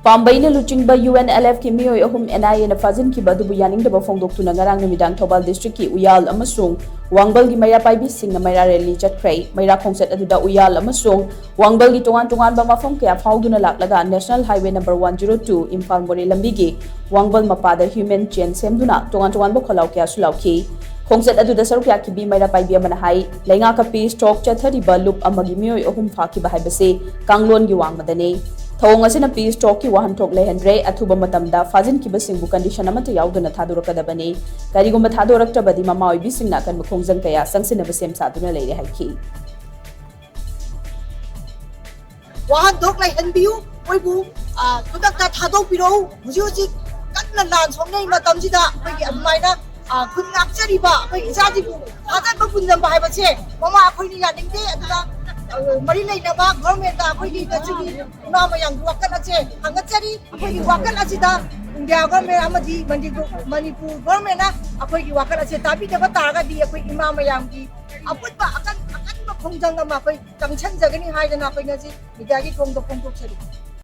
पाम्बईने लुचिंगबा UNLF की मियोय अहुम NIA ना फाजिन की बदुबु यानिंगदबा फोंदोक्तुना ngarang numitang Thobal district की उयाल अमसुंग वांगबल की मैरा पाइबी सिंह मैरा रैली चटख्रै मैरा खोंसेट अदुदा उयाल अमसुंग वांगबल की तोंगान तोंगान बा मफम कया फाउदुना लाक्लगा नेशनल हाईवे नंबर 102 इम्फाल मोरे लंबी की वांगबल मपादा ह्यूमन चेन सेमदुना तोंगान तोंगान बा खलाव कया सुलावखी खोंसेट अदुदा सरुक याकी बी मैरा पाइबी अमना हाई लेंगा का पी स्टॉक चथरिबा लुप अमगी मियोय अहुम फाकी हाइबसे कांगलोन की वांगमदने थौंग असिना पी स्टॉक की वाहनथोक लेहनद्रे अथुबा मतमदा फाजिन की बसिंगबु कंडीशन अमत याउदना थादोरकदबने करिगुम थादोरक्तबदी ममा ओइबिसिंगना कन खोंजंग कया संगसिनब सेम सादुना लेरे हाइखी वाहन थोक लेहनबियु ओइबु खुदक्ता थादोपिरो हुजि कन्ना लान सोंनै मतमजिदा अखोइगी अदुमाइना खुद नापचरिबा अखोइ इजाजिबु थादनबा पुनजंबा हाइबसे ममा अखोइनि यानिंगदे अदुदा मरी लेनबा गवर्नमेंट अखोइगी गचिगी इमा मयांग वाकन हंगचरी अखोइगी वाकन असिदा इंडिया गवर्नमेंट अमदी मणिपुर गवर्नमेंट अखोइगी वाकन असे ताबिदबा तारगदी अखोइ इमा मयांगी अपुतबा अकन खोंजंग अमा अखोइ तंगछन जगनी हाइदना अखोइ गची मिडियागी खोंदो फोंदोक्चरी